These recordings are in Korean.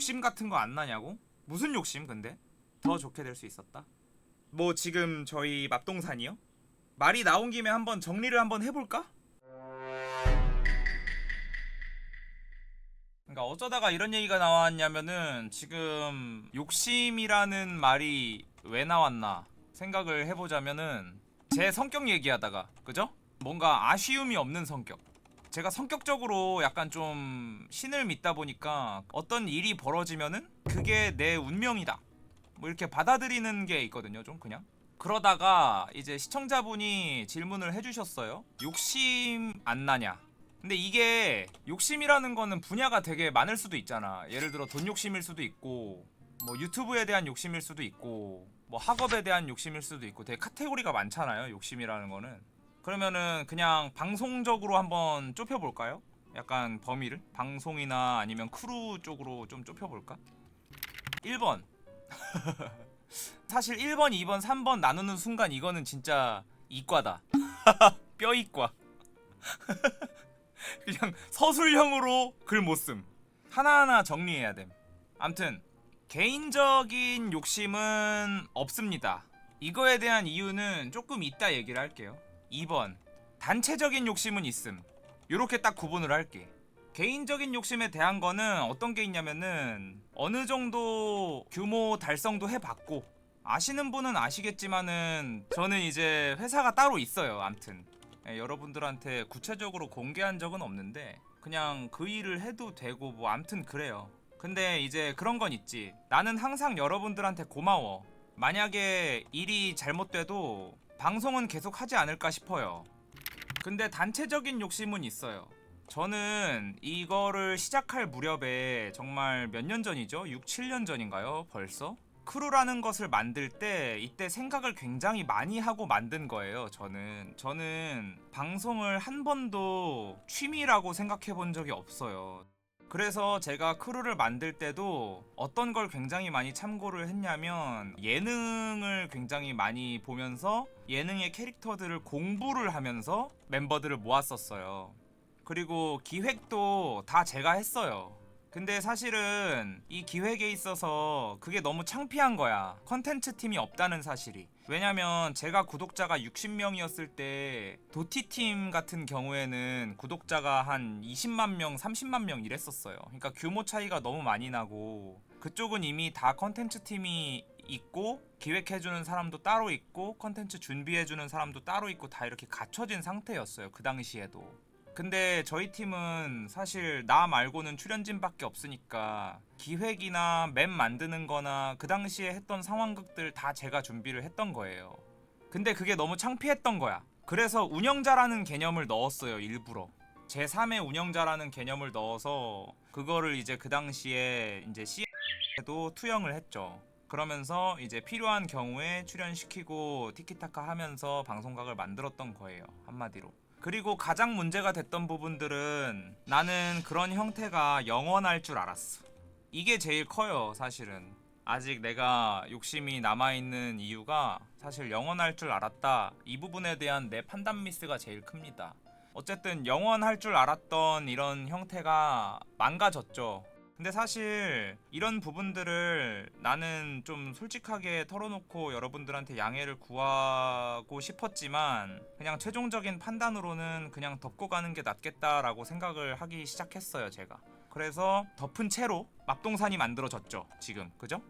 욕심 같은 거 안 나냐고? 무슨 욕심 근데? 더 좋게 될 수 있었다. 뭐 지금 저희 맙동산이요? 말이 나온 김에 한번 정리를 한번 해볼까? 그러니까 어쩌다가 이런 얘기가 나왔냐면은 지금 욕심이라는 말이 왜 나왔나 생각을 해보자면은 제 성격 얘기하다가 그죠? 뭔가 아쉬움이 없는 성격. 제가 성격적으로 약간 좀 신을 믿다 보니까 어떤 일이 벌어지면은 그게 내 운명이다 뭐 이렇게 받아들이는 게 있거든요. 좀 그냥 그러다가 이제 시청자분이 질문을 해주셨어요. 욕심 안 나냐. 근데 이게 욕심이라는 거는 분야가 되게 많을 수도 있잖아. 예를 들어 돈 욕심일 수도 있고 뭐 유튜브에 대한 욕심일 수도 있고 뭐 학업에 대한 욕심일 수도 있고 되게 카테고리가 많잖아요. 욕심이라는 거는. 그러면은 그냥 방송적으로 한번 좁혀볼까요? 약간 범위를? 방송이나 아니면 크루 쪽으로 좀 좁혀볼까? 1번 사실 1번, 2번, 3번 나누는 순간 이거는 진짜 이과다. 뼈이과. 그냥 서술형으로 글 못씀. 하나하나 정리해야 됨. 암튼 개인적인 욕심은 없습니다. 이거에 대한 이유는 조금 이따 얘기를 할게요. 2번 단체적인 욕심은 있음. 요렇게 딱 구분을 할게. 개인적인 욕심에 대한 거는 어떤 게 있냐면은 어느 정도 규모 달성도 해봤고 아시는 분은 아시겠지만은 저는 이제 회사가 따로 있어요. 암튼 여러분들한테 구체적으로 공개한 적은 없는데 그냥 그 일을 해도 되고 뭐 암튼 그래요. 근데 이제 그런 건 있지. 나는 항상 여러분들한테 고마워. 만약에 일이 잘못돼도 방송은 계속 하지 않을까 싶어요. 근데 단체적인 욕심은 있어요. 저는 이거를 시작할 무렵에 정말 몇 년 전이죠? 6, 7년 전인가요? 벌써? 크루라는 것을 만들 때 이때 생각을 굉장히 많이 하고 만든 거예요. 저는 방송을 한 번도 취미라고 생각해 본 적이 없어요. 그래서 제가 크루를 만들 때도 어떤 걸 굉장히 많이 참고를 했냐면 예능을 굉장히 많이 보면서 예능의 캐릭터들을 공부를 하면서 멤버들을 모았었어요. 그리고 기획도 다 제가 했어요. 근데 사실은 이 기획에 있어서 그게 너무 창피한 거야. 컨텐츠 팀이 없다는 사실이. 왜냐면 제가 구독자가 60명이었을 때 도티팀 같은 경우에는 구독자가 한 20만 명, 30만 명 이랬었어요. 그러니까 규모 차이가 너무 많이 나고 그쪽은 이미 다 컨텐츠 팀이 있고 기획해주는 사람도 따로 있고 컨텐츠 준비해주는 사람도 따로 있고 다 이렇게 갖춰진 상태였어요. 그 당시에도. 근데 저희 팀은 사실 나 말고는 출연진밖에 없으니까 기획이나 맵 만드는 거나 그 당시에 했던 상황극들 다 제가 준비를 했던 거예요. 근데 그게 너무 창피했던 거야. 그래서 운영자라는 개념을 넣었어요. 일부러 제3의 운영자라는 개념을 넣어서 그거를 이제 그 당시에 이제 CM에도 투영을 했죠. 그러면서 이제 필요한 경우에 출연시키고 티키타카 하면서 방송각을 만들었던 거예요. 한마디로. 그리고 가장 문제가 됐던 부분들은 나는 그런 형태가 영원할 줄 알았어. 이게 제일 커요. 사실은 아직 내가 욕심이 남아있는 이유가 사실 영원할 줄 알았다, 이 부분에 대한 내 판단 미스가 제일 큽니다. 어쨌든 영원할 줄 알았던 이런 형태가 망가졌죠. 근데 사실 이런 부분들을 나는 좀 솔직하게 털어놓고 여러분들한테 양해를 구하고 싶었지만 그냥 최종적인 판단으로는 그냥 덮고 가는 게 낫겠다라고 생각을 하기 시작했어요. 제가 그래서 덮은 채로 맙동산이 만들어졌죠. 지금 그죠?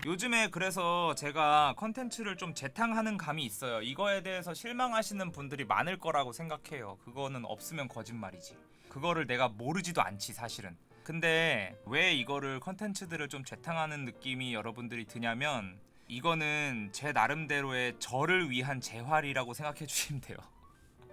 요즘에 그래서 제가 컨텐츠를 좀 재탕하는 감이 있어요. 이거에 대해서 실망하시는 분들이 많을 거라고 생각해요. 그거는 없으면 거짓말이지. 그거를 내가 모르지도 않지 사실은. 근데 왜 이거를 컨텐츠들을 좀 재탕하는 느낌이 여러분들이 드냐면 이거는 제 나름대로의 저를 위한 재활이라고 생각해 주시면 돼요.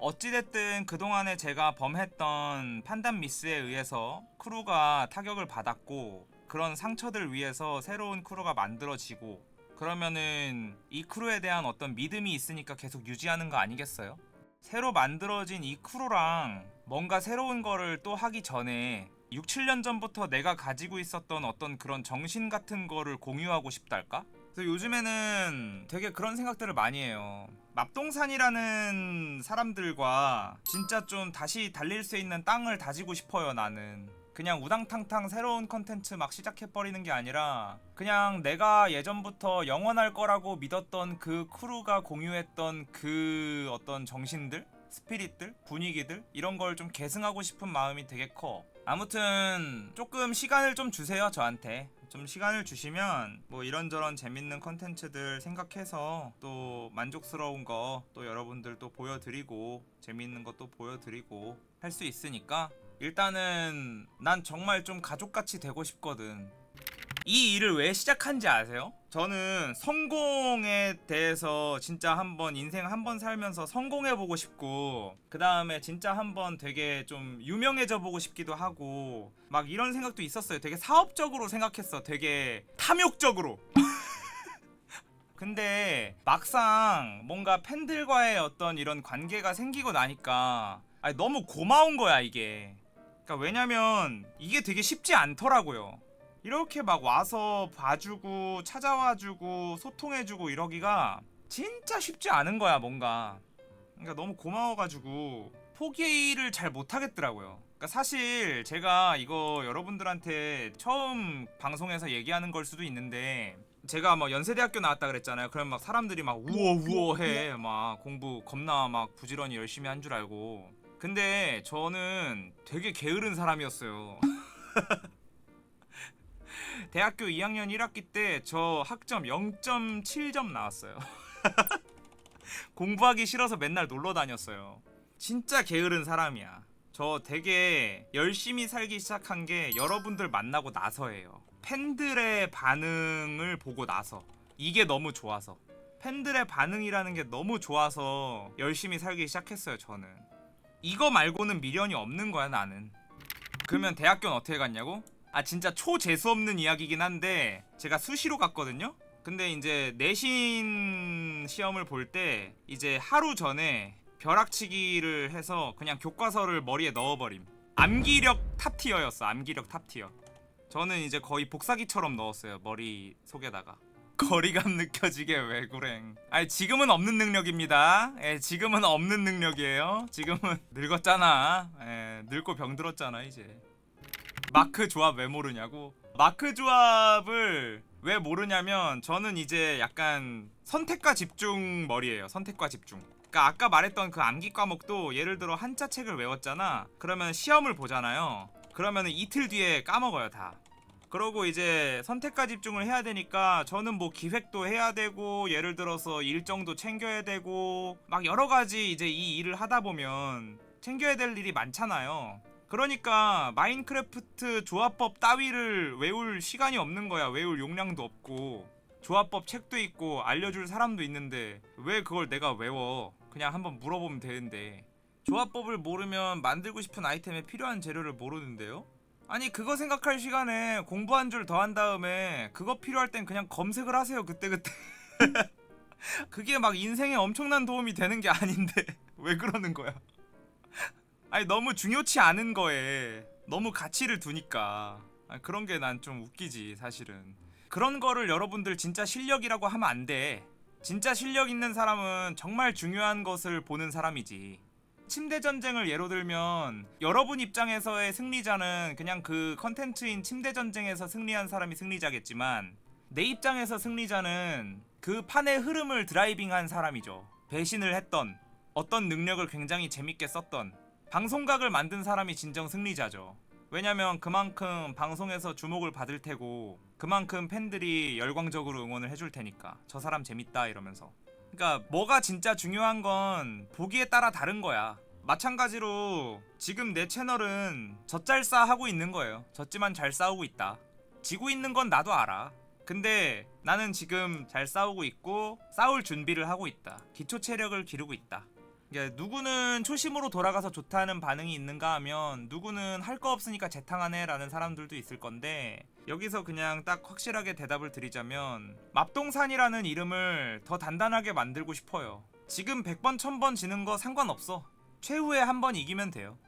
어찌됐든 그동안에 제가 범했던 판단 미스에 의해서 크루가 타격을 받았고 그런 상처들 위해서 새로운 크루가 만들어지고 그러면은 이 크루에 대한 어떤 믿음이 있으니까 계속 유지하는 거 아니겠어요? 새로 만들어진 이 크루랑 뭔가 새로운 거를 또 하기 전에 6, 7년 전부터 내가 가지고 있었던 어떤 그런 정신 같은 거를 공유하고 싶달까? 그래서 요즘에는 되게 그런 생각들을 많이 해요. 맙동산이라는 사람들과 진짜 좀 다시 달릴 수 있는 땅을 다지고 싶어요. 나는 그냥 우당탕탕 새로운 컨텐츠 막 시작해버리는 게 아니라 그냥 내가 예전부터 영원할 거라고 믿었던 그 크루가 공유했던 그 어떤 정신들? 스피릿들? 분위기들? 이런 걸 좀 계승하고 싶은 마음이 되게 커. 아무튼 조금 시간을 좀 주세요, 저한테. 좀 시간을 주시면 뭐 이런저런 재밌는 컨텐츠들 생각해서 또 만족스러운 거 또 여러분들 또 보여드리고 재밌는 것도 보여드리고 할 수 있으니까 일단은 난 정말 좀 가족같이 되고 싶거든. 이 일을 왜 시작한지 아세요? 저는 성공에 대해서 진짜 한번 인생 한번 살면서 성공해보고 싶고 그 다음에 진짜 한번 되게 좀 유명해져 보고 싶기도 하고 막 이런 생각도 있었어요. 되게 사업적으로 생각했어. 되게 탐욕적으로. 근데 막상 뭔가 팬들과의 어떤 이런 관계가 생기고 나니까 아니, 너무 고마운 거야 이게. 그러니까 왜냐면 이게 되게 쉽지 않더라고요. 이렇게 막 와서 봐주고 찾아와주고 소통해주고 이러기가 진짜 쉽지 않은 거야 뭔가. 그러니까 너무 고마워가지고 포기를 잘 못하겠더라고요. 그러니까 사실 제가 이거 여러분들한테 처음 방송에서 얘기하는 걸 수도 있는데 제가 뭐 연세대학교 나왔다 그랬잖아요. 그럼 막 사람들이 막 우어우어해 막 공부 겁나 막 부지런히 열심히 한 줄 알고. 근데 저는 되게 게으른 사람이었어요. 대학교 2학년 1학기 때 저 학점 0.7점 나왔어요. 공부하기 싫어서 맨날 놀러 다녔어요. 진짜 게으른 사람이야. 저 되게 열심히 살기 시작한 게 여러분들 만나고 나서예요. 팬들의 반응을 보고 나서. 이게 너무 좋아서. 팬들의 반응이라는 게 너무 좋아서 열심히 살기 시작했어요, 저는. 이거 말고는 미련이 없는 거야, 나는. 그러면 대학교는 어떻게 갔냐고? 아, 진짜 초재수 없는 이야기긴 한데 제가 수시로 갔거든요? 근데 이제 내신 시험을 볼 때 이제 하루 전에 벼락치기를 해서 그냥 교과서를 머리에 넣어버림. 암기력 탑티어였어. 암기력 탑티어. 저는 이제 거의 복사기처럼 넣었어요. 머리 속에다가. 거리감 느껴지게 외구랭. 아니 지금은 없는 능력입니다. 예, 지금은 없는 능력이에요. 지금은 늙었잖아. 예, 늙고 병들었잖아 이제. 마크 조합 왜 모르냐고? 마크 조합을 왜 모르냐면 저는 이제 약간 선택과 집중 머리예요. 선택과 집중. 그러니까 아까 말했던 그 암기 과목도 예를 들어 한자 책을 외웠잖아. 그러면 시험을 보잖아요. 그러면 이틀 뒤에 까먹어요 다. 그러고 이제 선택과 집중을 해야 되니까 저는 뭐 기획도 해야 되고 예를 들어서 일정도 챙겨야 되고 막 여러 가지 이제 이 일을 하다 보면 챙겨야 될 일이 많잖아요. 그러니까 마인크래프트 조합법 따위를 외울 시간이 없는 거야. 외울 용량도 없고 조합법 책도 있고 알려줄 사람도 있는데 왜 그걸 내가 외워. 그냥 한번 물어보면 되는데 조합법을 모르면 만들고 싶은 아이템에 필요한 재료를 모르는데요? 아니 그거 생각할 시간에 공부 한 줄 더 한 다음에 그거 필요할 땐 그냥 검색을 하세요. 그때그때. 그게 막 인생에 엄청난 도움이 되는 게 아닌데 왜 그러는 거야. 아니 너무 중요치 않은 거에 너무 가치를 두니까. 아니, 그런 게 난 좀 웃기지 사실은. 그런 거를 여러분들 진짜 실력이라고 하면 안 돼. 진짜 실력 있는 사람은 정말 중요한 것을 보는 사람이지. 침대 전쟁을 예로 들면 여러분 입장에서의 승리자는 그냥 그 컨텐츠인 침대 전쟁에서 승리한 사람이 승리자겠지만 내 입장에서 승리자는 그 판의 흐름을 드라이빙한 사람이죠. 배신을 했던 어떤 능력을 굉장히 재밌게 썼던 방송각을 만든 사람이 진정 승리자죠. 왜냐면 그만큼 방송에서 주목을 받을 테고 그만큼 팬들이 열광적으로 응원을 해줄 테니까 저 사람 재밌다 이러면서. 그러니까 뭐가 진짜 중요한 건 보기에 따라 다른 거야. 마찬가지로 지금 내 채널은 젖잘싸 하고 있는 거예요. 졌지만 잘 싸우고 있다. 지고 있는 건 나도 알아. 근데 나는 지금 잘 싸우고 있고 싸울 준비를 하고 있다. 기초 체력을 기르고 있다. 그러니까 누구는 초심으로 돌아가서 좋다는 반응이 있는가 하면 누구는 할 거 없으니까 재탕하네 라는 사람들도 있을 건데 여기서 그냥 딱 확실하게 대답을 드리자면 맙동산이라는 이름을 더 단단하게 만들고 싶어요. 지금 100번 1000번 지는 거 상관없어. 최후에 한 번 이기면 돼요.